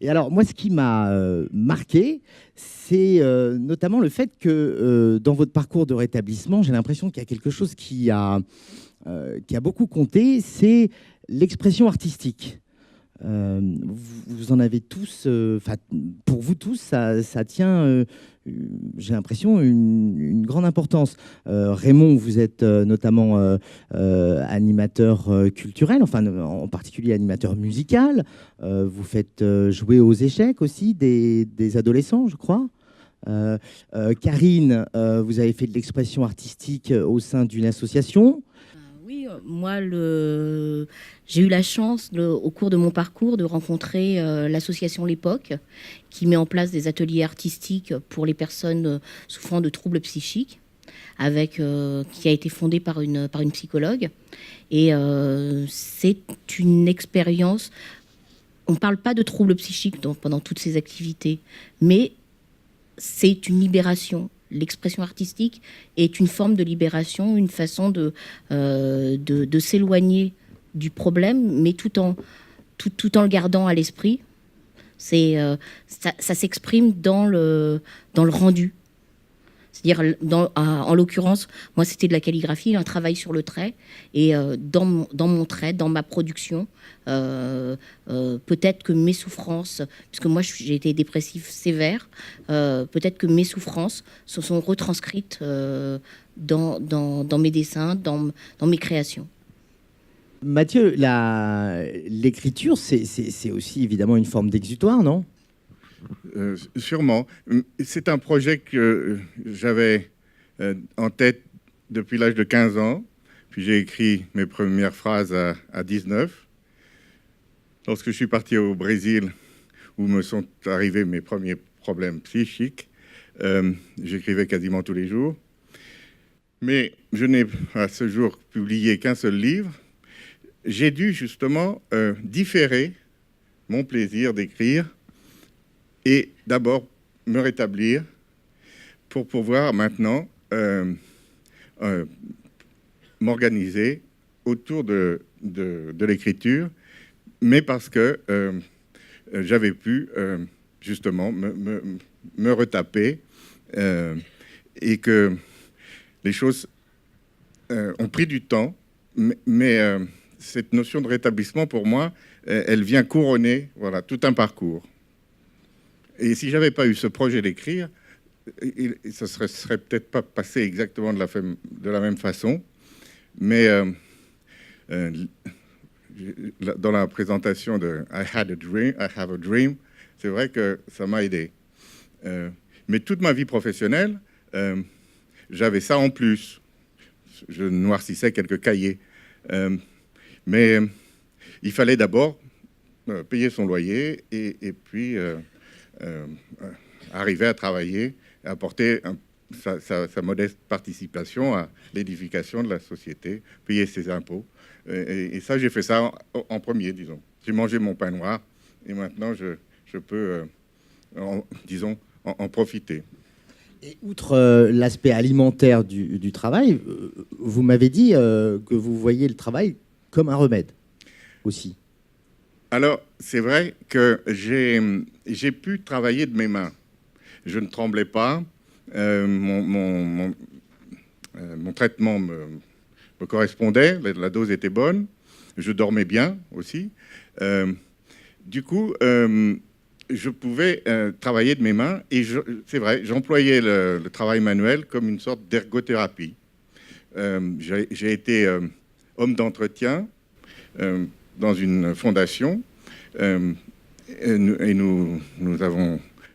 Et alors, moi, ce qui m'a marqué, c'est notamment le fait que dans votre parcours de rétablissement, j'ai l'impression qu'il y a quelque chose qui a beaucoup compté, c'est l'expression artistique. Vous en avez tous, pour vous tous, ça tient, j'ai l'impression, une grande importance. Raymond, vous êtes notamment animateur culturel, enfin en particulier animateur musical. Vous faites jouer aux échecs aussi des adolescents, je crois. Karine, vous avez fait de l'expression artistique au sein d'une association. Oui, moi, j'ai eu la chance, au cours de mon parcours, de rencontrer l'association L'Époque, qui met en place des ateliers artistiques pour les personnes souffrant de troubles psychiques, qui a été fondée par une psychologue. Et c'est une expérience. On ne parle pas de troubles psychiques pendant toutes ces activités, mais c'est une libération. L'expression artistique est une forme de libération, une façon de s'éloigner du problème, mais tout en le gardant à l'esprit. Ça s'exprime dans le rendu. C'est-à-dire, en l'occurrence, moi, c'était de la calligraphie, un travail sur le trait. Et dans mon trait, dans ma production, peut-être que mes souffrances, puisque moi, j'ai été dépressif sévère, peut-être que mes souffrances se sont retranscrites dans mes dessins, dans mes créations. Mathieu, l'écriture, c'est aussi évidemment une forme d'exutoire, non ? Sûrement. C'est un projet que j'avais en tête depuis l'âge de 15 ans. Puis j'ai écrit mes premières phrases à 19. Lorsque je suis parti au Brésil, où me sont arrivés mes premiers problèmes psychiques, j'écrivais quasiment tous les jours. Mais je n'ai à ce jour publié qu'un seul livre. J'ai dû justement différer mon plaisir d'écrire et d'abord me rétablir pour pouvoir maintenant m'organiser autour de l'écriture, mais parce que j'avais pu justement me retaper et que les choses ont pris du temps, mais cette notion de rétablissement, pour moi, elle vient couronner tout un parcours. Et si j'avais pas eu ce projet d'écrire, ça serait peut-être pas passé exactement de la même façon. Mais dans la présentation de I have a dream, c'est vrai que ça m'a aidé. Mais toute ma vie professionnelle, j'avais ça en plus. Je noircissais quelques cahiers. Mais il fallait d'abord payer son loyer et puis arriver à travailler et apporter sa modeste participation à l'édification de la société, payer ses impôts. Et ça, j'ai fait ça en premier, disons. J'ai mangé mon pain noir et maintenant, je peux, en profiter. Et outre l'aspect alimentaire du travail, vous m'avez dit que vous voyez le travail comme un remède aussi. Alors, c'est vrai que j'ai pu travailler de mes mains. Je ne tremblais pas. Mon traitement me correspondait. La dose était bonne. Je dormais bien aussi. Du coup, je pouvais travailler de mes mains. Et c'est vrai, j'employais le travail manuel comme une sorte d'ergothérapie. J'ai été homme d'entretien dans une fondation et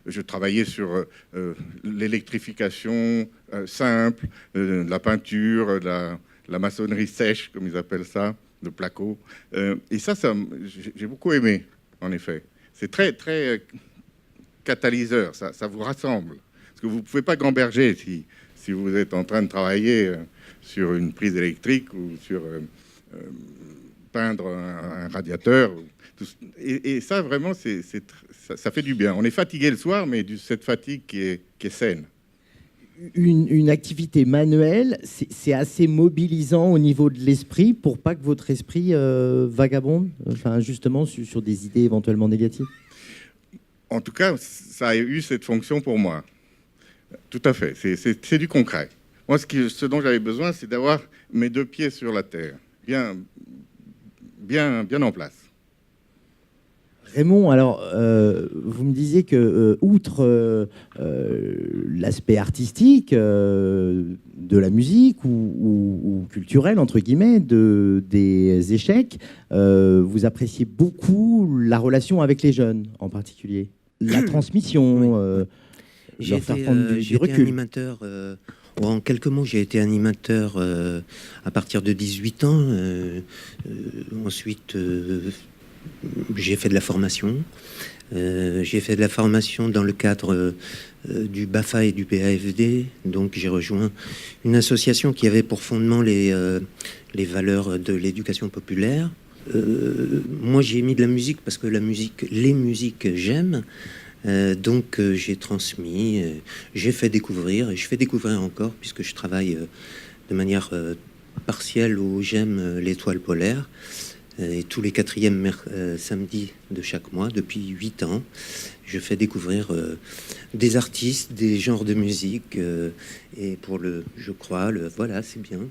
je travaillais sur l'électrification simple, la peinture, la maçonnerie sèche, comme ils appellent ça, le placo. Et ça j'ai beaucoup aimé, en effet. C'est très, très catalyseur, ça vous rassemble. Parce que vous ne pouvez pas gamberger si vous êtes en train de travailler sur une prise électrique ou sur peindre un radiateur. Et ça, vraiment, ça fait du bien. On est fatigué le soir, mais cette fatigue qui est saine. Une activité manuelle, c'est assez mobilisant au niveau de l'esprit pour pas que votre esprit vagabonde, enfin, justement, sur des idées éventuellement négatives. En tout cas, ça a eu cette fonction pour moi. Tout à fait, c'est du concret. Moi, ce dont j'avais besoin, c'est d'avoir mes 2 pieds sur la terre, bien en place. Raymond, alors, vous me disiez que, outre l'aspect artistique de la musique ou culturel, entre guillemets, des échecs, vous appréciez beaucoup la relation avec les jeunes, en particulier. La transmission, leur faire prendre du recul. Animateur, en quelques mots, j'ai été animateur à partir de 18 ans. Ensuite, j'ai fait de la formation. J'ai fait de la formation dans le cadre du BAFA et du BAFD. Donc j'ai rejoint une association qui avait pour fondement les valeurs de l'éducation populaire. Moi j'ai mis de la musique parce que les musiques j'aime. Donc j'ai transmis, j'ai fait découvrir et je fais découvrir encore puisque je travaille de manière partielle au GEM l'Étoile polaire. Et tous les 4e samedis de chaque mois, depuis 8 ans, je fais découvrir des artistes, des genres de musique. Et je crois, voilà, c'est bien.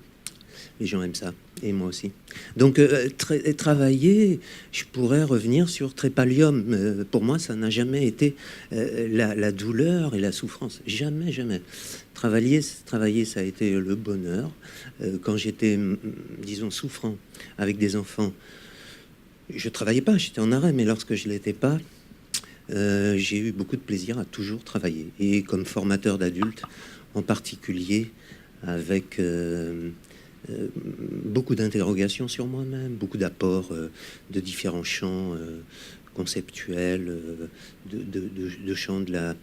Les gens aiment ça, et moi aussi. Donc, travailler, je pourrais revenir sur Trépalium. Pour moi, ça n'a jamais été la douleur et la souffrance. Jamais, jamais. Travailler, ça a été le bonheur. Quand j'étais, disons, souffrant avec des enfants, je travaillais pas, j'étais en arrêt, mais lorsque je l'étais pas, j'ai eu beaucoup de plaisir à toujours travailler. Et comme formateur d'adultes, en particulier, avec beaucoup d'interrogations sur moi-même, beaucoup d'apports de différents champs conceptuels, de champs de la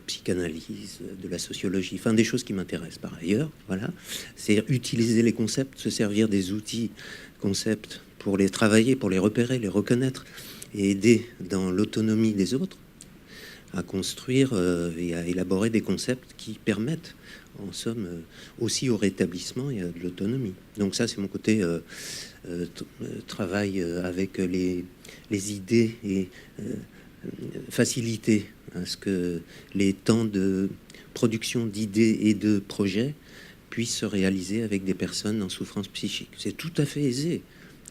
psychanalyse, de la sociologie, enfin des choses qui m'intéressent par ailleurs. Voilà, c'est utiliser les concepts, se servir des outils concepts pour les travailler, pour les repérer, les reconnaître et aider dans l'autonomie des autres à construire et à élaborer des concepts qui permettent en somme aussi au rétablissement et à de l'autonomie. Donc ça c'est mon côté travail avec les idées et faciliter à ce que les temps de production d'idées et de projets puissent se réaliser avec des personnes en souffrance psychique. C'est tout à fait aisé.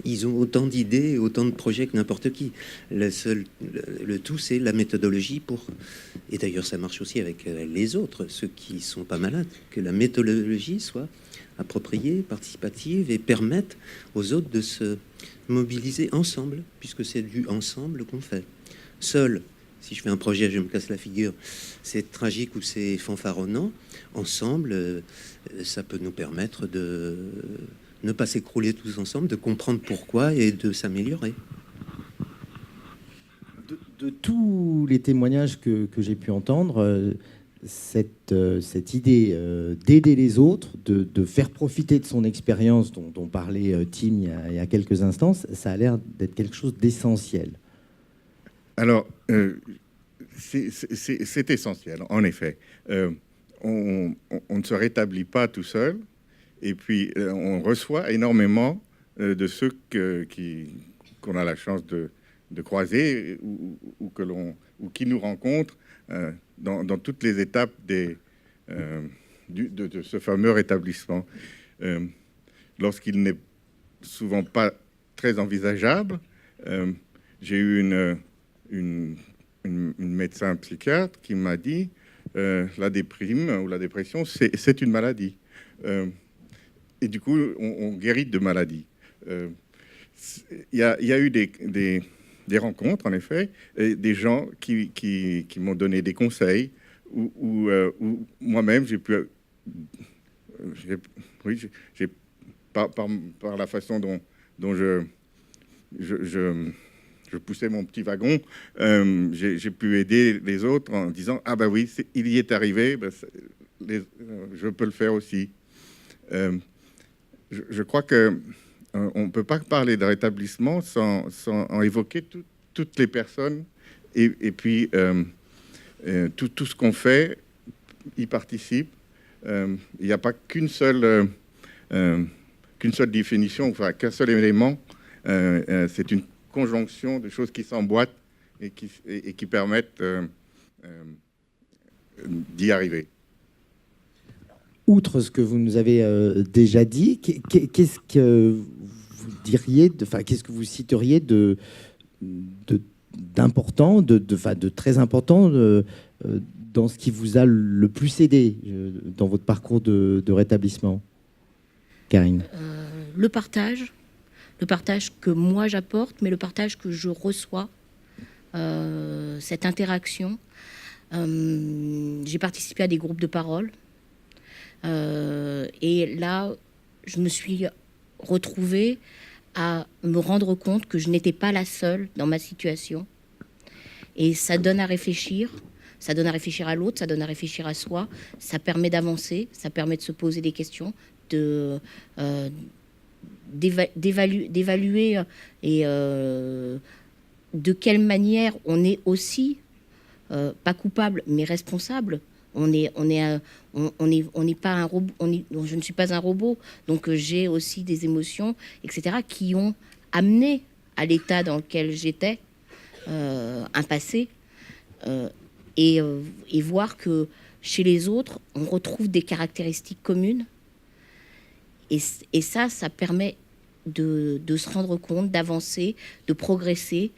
Ils ont autant d'idées et autant de projets que n'importe qui. Le tout, c'est la méthodologie pour... Et d'ailleurs, ça marche aussi avec les autres, ceux qui sont pas malades, que la méthodologie soit appropriée, participative et permette aux autres de se mobiliser ensemble, puisque c'est du ensemble qu'on fait. Seul, si je fais un projet, je me casse la figure, c'est tragique ou c'est fanfaronnant. Ensemble, ça peut nous permettre de ne pas s'écrouler tous ensemble, de comprendre pourquoi et de s'améliorer. De tous les témoignages que j'ai pu entendre, cette idée d'aider les autres, de faire profiter de son expérience dont parlait Tim il y a quelques instants, ça a l'air d'être quelque chose d'essentiel. Alors, c'est essentiel, en effet. On ne se rétablit pas tout seul. Et puis, on reçoit énormément de ceux qu'on a la chance de croiser ou qui nous rencontrent dans toutes les étapes de ce fameux rétablissement. Lorsqu'il n'est souvent pas très envisageable, j'ai eu une médecin psychiatre qui m'a dit la déprime ou la dépression, c'est une maladie. Et du coup, on guérit de maladies. Il y a eu des rencontres, en effet, et des gens qui m'ont donné des conseils, où moi-même, j'ai pu... par la façon dont je poussais mon petit wagon, j'ai pu aider les autres en disant « Ah ben oui, il y est arrivé, je peux le faire aussi ». Je crois qu'on ne peut pas parler de rétablissement sans évoquer toutes les personnes et puis tout ce qu'on fait y participe. Il n'y a pas qu'une seule définition, enfin qu'un seul élément. C'est une conjonction de choses qui s'emboîtent et qui permettent d'y arriver. Outre ce que vous nous avez déjà dit, qu'est-ce que vous diriez, qu'est-ce que vous citeriez d'important, de très important dans ce qui vous a le plus aidé dans votre parcours de rétablissement, Karine? Le partage que moi j'apporte, mais le partage que je reçois, cette interaction. J'ai participé à des groupes de parole. Et là, je me suis retrouvée à me rendre compte que je n'étais pas la seule dans ma situation. Et ça donne à réfléchir. Ça donne à réfléchir à l'autre, ça donne à réfléchir à soi. Ça permet d'avancer, ça permet de se poser des questions, d'évaluer et de quelle manière on est aussi pas coupable mais responsable. On n'est pas un robot. Je ne suis pas un robot, donc j'ai aussi des émotions, etc., qui ont amené à l'état dans lequel j'étais, un passé, et voir que chez les autres, on retrouve des caractéristiques communes, et ça permet de se rendre compte, d'avancer, de progresser.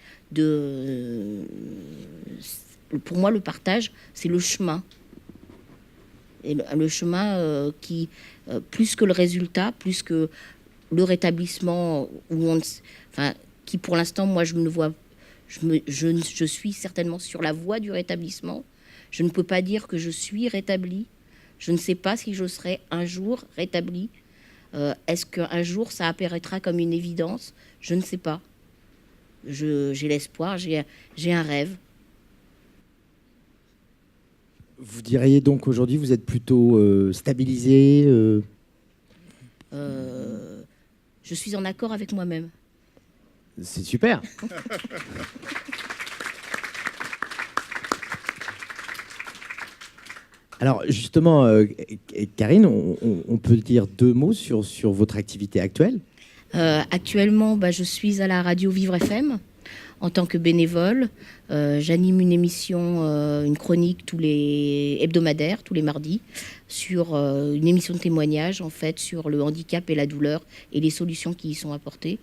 Pour moi, le partage, c'est le chemin. Et le chemin qui, plus que le résultat, plus que le rétablissement, qui pour l'instant, moi, je me vois, je suis certainement sur la voie du rétablissement. Je ne peux pas dire que je suis rétablie. Je ne sais pas si je serai un jour rétablie. Est-ce qu'un jour, ça apparaîtra comme une évidence? Je ne sais pas. J'ai l'espoir, j'ai un rêve. Vous diriez donc aujourd'hui, vous êtes plutôt stabilisé Je suis en accord avec moi-même. C'est super. Alors justement, Karine, on peut dire 2 mots sur votre activité actuelle? Actuellement, je suis à la radio Vivre FM en tant que bénévole. J'anime une émission, une chronique hebdomadaire, tous les mardis, sur une émission de témoignage, en fait, sur le handicap et la douleur et les solutions qui y sont apportées.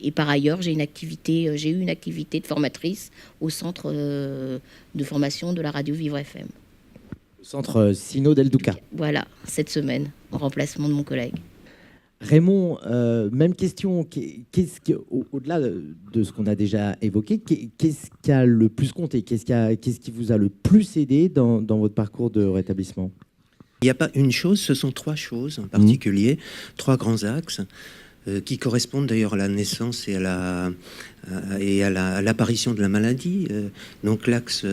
Et par ailleurs, j'ai eu une activité de formatrice au centre de formation de la radio Vivre FM. Le centre Sino del Duca. Voilà, cette semaine, en remplacement de mon collègue. Raymond, même question. Au-delà de ce qu'on a déjà évoqué, qu'est-ce qui a le plus compté? Qu'est-ce qui vous a le plus aidé dans votre parcours de rétablissement? Il n'y a pas une chose, ce sont 3 choses en particulier, 3 grands axes qui correspondent d'ailleurs à la naissance et à l'apparition de la maladie. Donc l'axe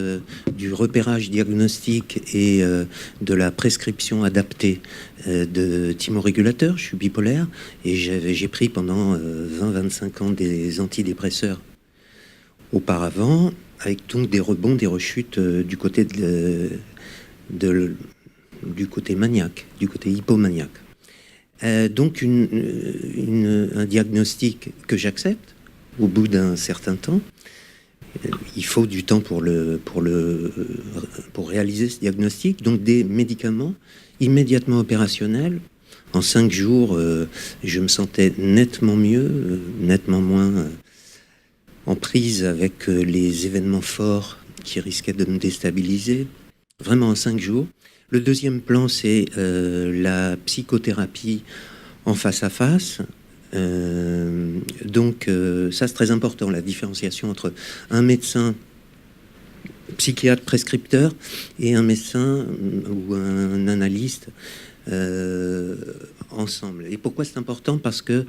du repérage diagnostique et de la prescription adaptée de thymorégulateurs. Je suis bipolaire et j'ai pris pendant 20-25 ans des antidépresseurs auparavant, avec donc des rebonds, des rechutes du côté du côté maniaque, du côté hypomaniaque. Donc un diagnostic que j'accepte au bout d'un certain temps. Il faut du temps pour réaliser ce diagnostic. Donc des médicaments immédiatement opérationnels. En 5 jours, je me sentais nettement mieux, nettement moins en prise avec les événements forts qui risquaient de me déstabiliser. Vraiment en 5 jours. Le deuxième plan, c'est la psychothérapie en face à face. Donc ça, c'est très important, la différenciation entre un médecin psychiatre prescripteur et un médecin ou un analyste ensemble. Et pourquoi c'est important? Parce que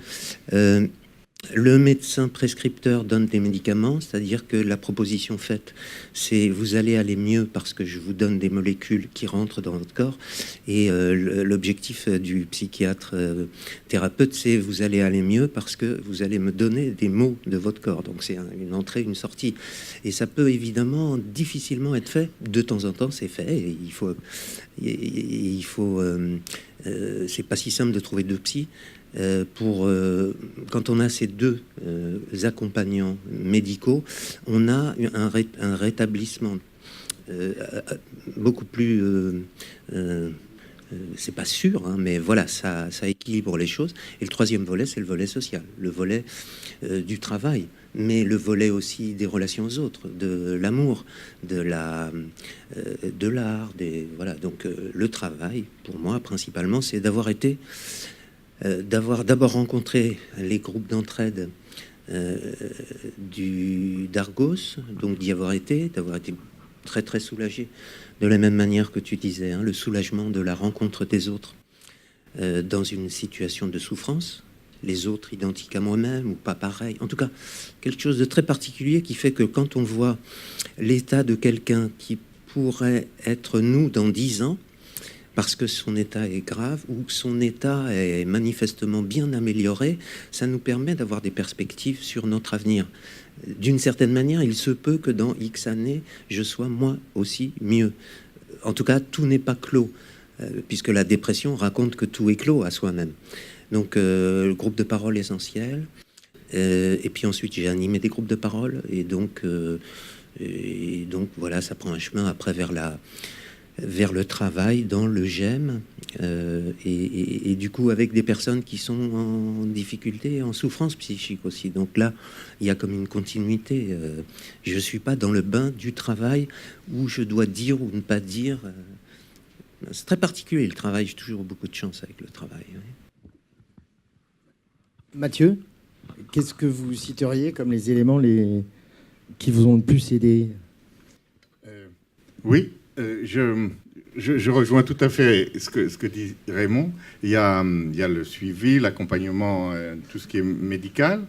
le médecin prescripteur donne des médicaments, c'est-à-dire que la proposition faite, c'est vous allez aller mieux parce que je vous donne des molécules qui rentrent dans votre corps. Et l'objectif du psychiatre thérapeute, c'est vous allez aller mieux parce que vous allez me donner des mots de votre corps. Donc c'est une entrée, une sortie. Et ça peut évidemment difficilement être fait. De temps en temps, c'est fait. Et c'est pas si simple de trouver 2 psys. Quand on a ces 2 accompagnants médicaux, on a un rétablissement beaucoup plus... c'est pas sûr, hein, mais voilà, ça équilibre les choses. Et le troisième volet, c'est le volet social, le volet du travail, mais le volet aussi des relations aux autres, de l'amour, de l'art, voilà. Donc le travail, pour moi, principalement, c'est d'avoir d'abord rencontré les groupes d'entraide d'Argos, donc d'avoir été très très soulagé, de la même manière que tu disais, hein, le soulagement de la rencontre des autres dans une situation de souffrance, les autres identiques à moi-même ou pas pareil, en tout cas quelque chose de très particulier qui fait que quand on voit l'état de quelqu'un qui pourrait être nous dans 10 ans, parce que son état est grave ou son état est manifestement bien amélioré, ça nous permet d'avoir des perspectives sur notre avenir. D'une certaine manière, il se peut que dans X années, je sois moi aussi mieux. En tout cas, tout n'est pas clos, puisque la dépression raconte que tout est clos à soi-même. Donc, le groupe de parole essentiel. Et puis ensuite, j'ai animé des groupes de parole. Et donc voilà, ça prend un chemin après vers le travail, dans le GEM, et du coup avec des personnes qui sont en difficulté, en souffrance psychique aussi. Donc là, il y a comme une continuité. Je ne suis pas dans le bain du travail où je dois dire ou ne pas dire. C'est très particulier le travail, j'ai toujours beaucoup de chance avec le travail. Oui. Mathieu, qu'est-ce que vous citeriez comme les éléments qui vous ont le plus aidé ? Oui. Je rejoins tout à fait ce que dit Raymond. Il y a le suivi, l'accompagnement, tout ce qui est médical,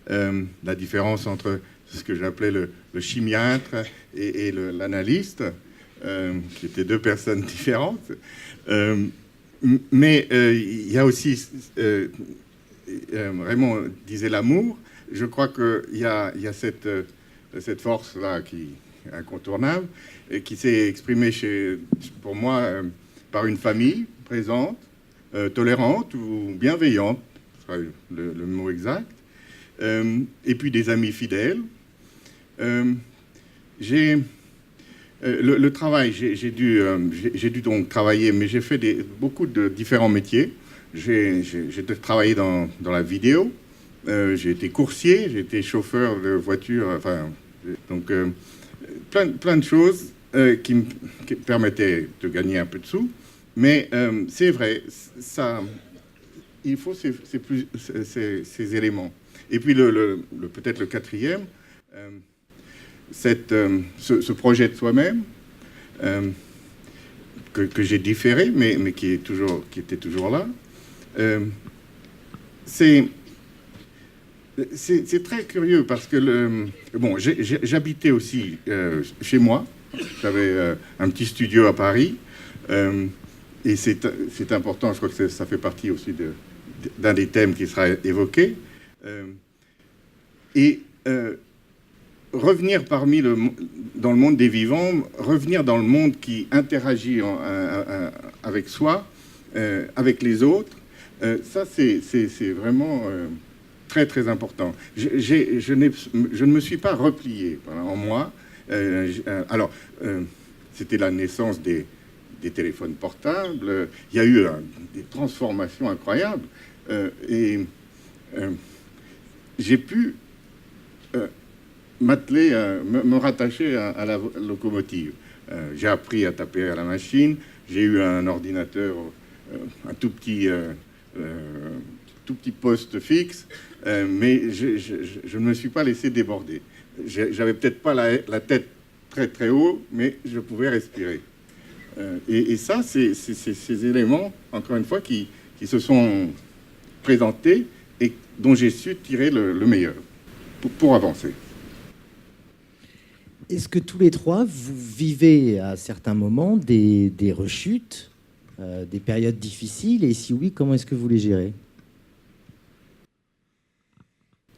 la différence entre ce que j'appelais le chimiatre et l'analyste, qui étaient deux personnes différentes. Mais il y a aussi, Raymond disait l'amour. Je crois qu'il y a cette force-là qui est incontournable, et qui s'est exprimée pour moi par une famille présente, tolérante ou bienveillante, ce sera le mot exact, et puis des amis fidèles. Le travail, j'ai dû donc travailler, mais j'ai fait beaucoup de différents métiers. J'ai travaillé dans la vidéo, j'ai été coursier, j'ai été chauffeur de voiture, enfin, donc plein de choses qui me permettaient de gagner un peu de sous, mais c'est vrai, il faut ces éléments. Et puis peut-être le quatrième, ce projet de soi-même que j'ai différé, mais qui était toujours là. C'est très curieux parce que j'habitais aussi chez moi. J'avais un petit studio à Paris, et c'est important. Je crois que ça fait partie aussi d'un des thèmes qui sera évoqué. Revenir dans le monde des vivants, revenir dans le monde qui interagit avec soi, avec les autres, ça c'est vraiment très très important. Je ne me suis pas replié en moi. Alors, c'était la naissance des téléphones portables. Il y a eu des transformations incroyables, et j'ai pu m'atteler, me rattacher à la locomotive. J'ai appris à taper à la machine. J'ai eu un ordinateur, un tout petit poste fixe, mais je ne me suis pas laissé déborder. J'avais peut-être pas la tête très très haut, mais je pouvais respirer. Et ça, c'est ces éléments, encore une fois, qui se sont présentés et dont j'ai su tirer le meilleur pour avancer. Est-ce que tous les trois, vous vivez à certains moments des rechutes, des périodes difficiles, et si oui, comment est-ce que vous les gérez ?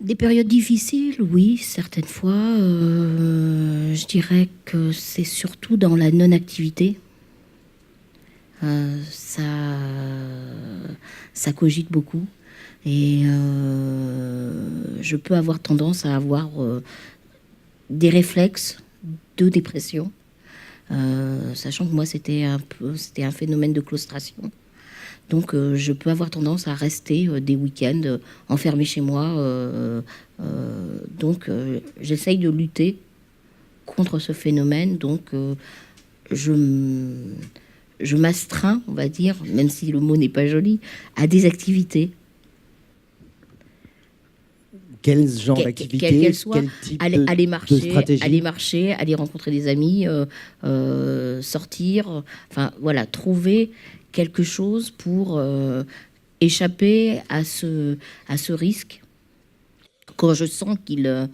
Des périodes difficiles, oui, certaines fois. Je dirais que c'est surtout dans la non-activité. Ça cogite beaucoup. Et je peux avoir tendance à avoir des réflexes de dépression, sachant que moi c'était un phénomène de claustration. Donc je peux avoir tendance à rester des week-ends enfermée chez moi. Donc j'essaye de lutter contre ce phénomène. Donc je m'astreins, on va dire, même si le mot n'est pas joli, à des activités. Quel genre d'activité, quelle qu'elle soit, quel type aller de stratégie? aller marcher, aller rencontrer des amis, sortir, enfin voilà, trouver quelque chose pour échapper à ce risque quand je sens qu'il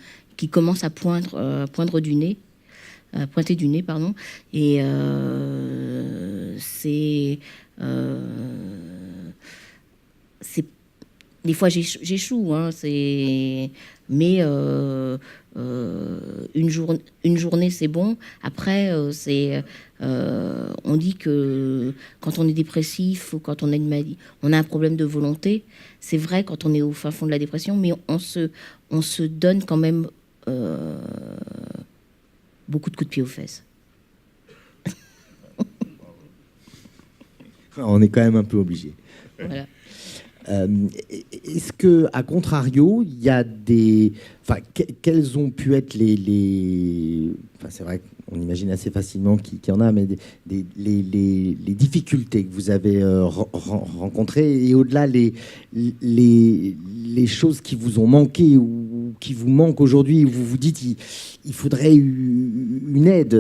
commence à pointer du nez, pardon, et c'est des fois j'échoue, hein, mais une journée c'est bon. Après on dit que quand on est dépressif ou quand on a une maladie, on a un problème de volonté. C'est vrai quand on est au fin fond de la dépression, mais on se donne quand même beaucoup de coups de pied aux fesses. On est quand même un peu obligé. Voilà. Est-ce que, à contrario, il y a des... Enfin, quels ont pu être les... Enfin, c'est vrai qu'on imagine assez facilement qu'il y en a, mais les difficultés que vous avez rencontrées, et au-delà, les choses qui vous ont manqué ou qui vous manquent aujourd'hui, où vous vous dites il faudrait une aide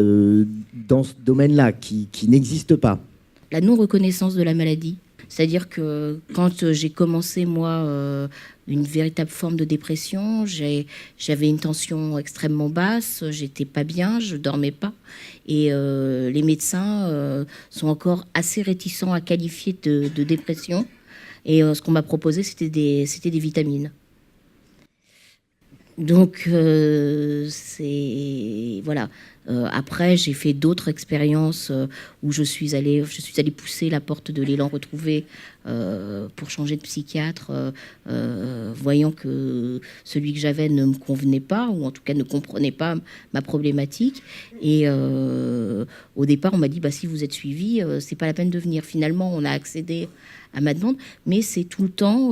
dans ce domaine-là qui n'existe pas. La non-reconnaissance de la maladie. C'est-à-dire que quand j'ai commencé, moi, une véritable forme de dépression, j'avais une tension extrêmement basse, j'étais pas bien, je dormais pas. Et les médecins sont encore assez réticents à qualifier de dépression. Et ce qu'on m'a proposé, c'était des vitamines. Donc, c'est... Voilà. Après, j'ai fait d'autres expériences où je suis allée pousser la porte de l'Élan Retrouvé pour changer de psychiatre, voyant que celui que j'avais ne me convenait pas, ou en tout cas ne comprenait pas ma problématique. Et au départ, on m'a dit si vous êtes suivi, c'est pas la peine de venir. Finalement, on a accédé à ma demande, mais c'est tout le temps,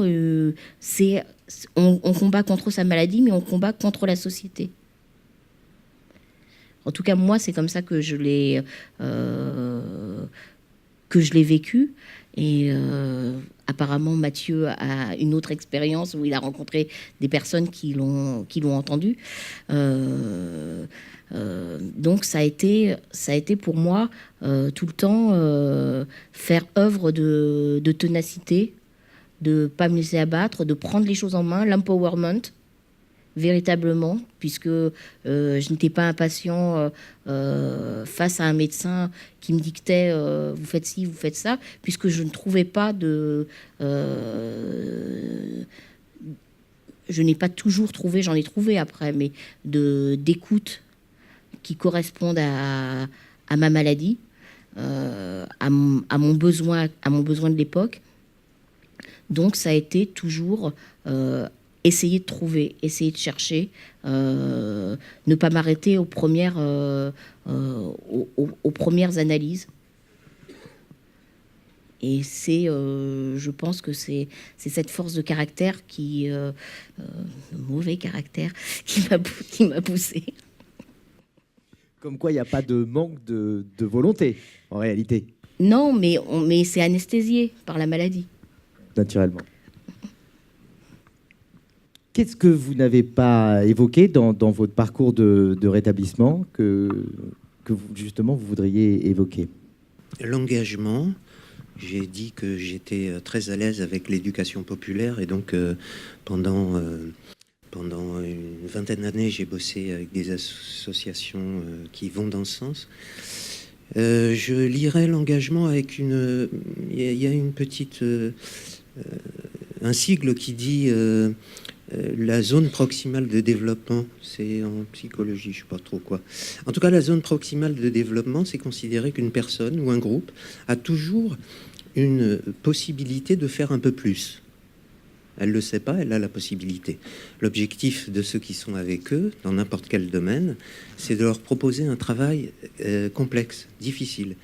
on combat contre sa maladie, mais on combat contre la société. En tout cas, moi, c'est comme ça que je l'ai vécu. Et apparemment, Mathieu a une autre expérience où il a rencontré des personnes qui l'ont entendu. Donc, ça a été pour moi tout le temps faire œuvre de ténacité, de ne pas me laisser abattre, de prendre les choses en main, l'empowerment. Véritablement, puisque je n'étais pas un patient face à un médecin qui me dictait vous faites ci, vous faites ça, puisque je ne trouvais pas je n'ai pas toujours trouvé, j'en ai trouvé après, mais d'écoute qui correspondent à ma maladie, à mon besoin de l'époque. Donc ça a été toujours essayer de trouver, essayer de chercher, ne pas m'arrêter aux premières analyses. Et c'est, je pense que c'est cette force de caractère mauvais caractère, qui m'a poussée. Comme quoi, il n'y a pas de manque de volonté, en réalité. Non, mais c'est anesthésié par la maladie. Naturellement. Qu'est-ce que vous n'avez pas évoqué dans votre parcours de rétablissement que justement vous voudriez évoquer? L'engagement. J'ai dit que j'étais très à l'aise avec l'éducation populaire et donc pendant une vingtaine d'années, j'ai bossé avec des associations qui vont dans ce sens. Je lirais l'engagement avec il y a une petite... un sigle qui dit... la zone proximale de développement, c'est en psychologie, je ne sais pas trop quoi. En tout cas, la zone proximale de développement, c'est considérer qu'une personne ou un groupe a toujours une possibilité de faire un peu plus. Elle ne le sait pas, elle a la possibilité. L'objectif de ceux qui sont avec eux, dans n'importe quel domaine, c'est de leur proposer un travail complexe, difficile,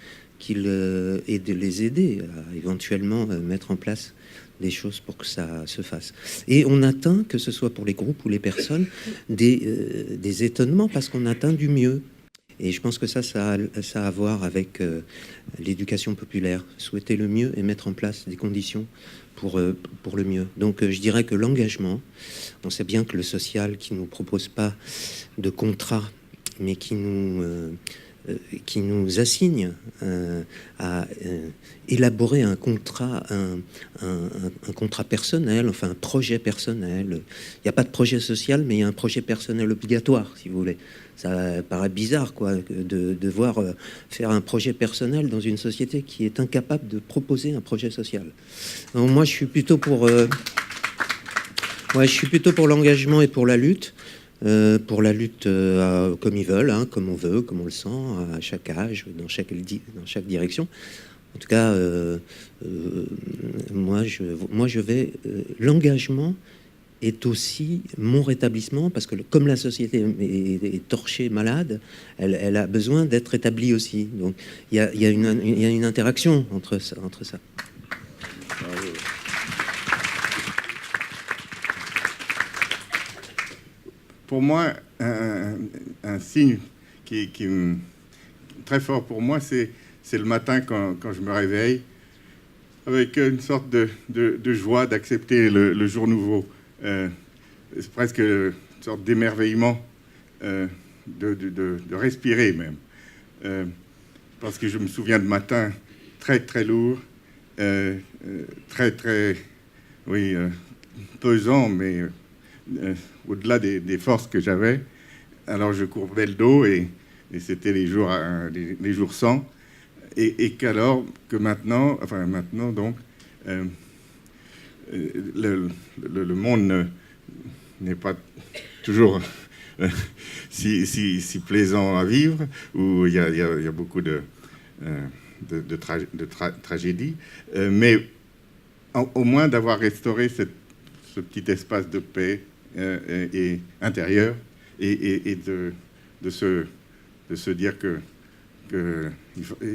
et de les aider à éventuellement mettre en place des choses pour que ça se fasse. Et on atteint, que ce soit pour les groupes ou les personnes, des étonnements parce qu'on atteint du mieux. Et je pense que ça a à voir avec l'éducation populaire. Souhaiter le mieux et mettre en place des conditions pour le mieux. Donc je dirais que l'engagement, on sait bien que le social qui ne nous propose pas de contrat, mais qui nous assigne à élaborer un contrat, un contrat personnel, enfin un projet personnel. Il n'y a pas de projet social, mais il y a un projet personnel obligatoire, si vous voulez. Ça paraît bizarre, quoi, de devoir faire un projet personnel dans une société qui est incapable de proposer un projet social. Donc, moi, je suis plutôt pour l'engagement et pour la lutte. Comme ils veulent, hein, comme on veut, comme on le sent, à chaque âge, dans chaque direction. En tout cas, moi, je vais... L'engagement est aussi mon rétablissement, parce que comme la société est torchée, malade, elle a besoin d'être établie aussi. Donc, il y a une interaction entre ça. Pour moi, un signe qui est très fort pour moi, c'est le matin quand je me réveille, avec une sorte de joie d'accepter le jour nouveau. C'est presque une sorte d'émerveillement, de respirer même. Parce que je me souviens de matins très, très lourds, très, très, oui, pesants, mais... au-delà des forces que j'avais, alors je courbais le dos et c'était les jours sans, et que maintenant donc, le monde n'est pas toujours si plaisant à vivre, où il y a beaucoup de tragédies, mais au moins d'avoir restauré ce petit espace de paix et intérieur, et de se dire que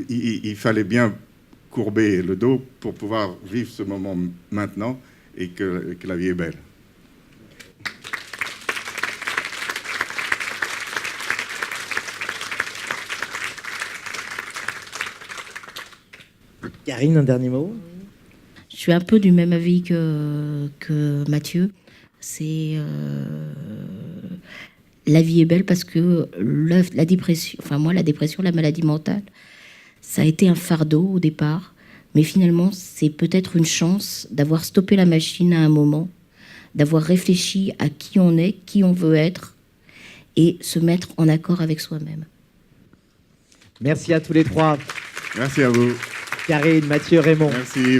il fallait bien courber le dos pour pouvoir vivre ce moment maintenant, et que la vie est belle. Karine, un dernier mot? Je suis un peu du même avis que Mathieu. C'est la vie est belle parce que la dépression, enfin moi, la dépression, la maladie mentale, ça a été un fardeau au départ, mais finalement c'est peut-être une chance d'avoir stoppé la machine à un moment, d'avoir réfléchi à qui on est, qui on veut être, et se mettre en accord avec soi-même. Merci à tous les trois. Merci à vous. Karine, Mathieu, Raymond. Merci.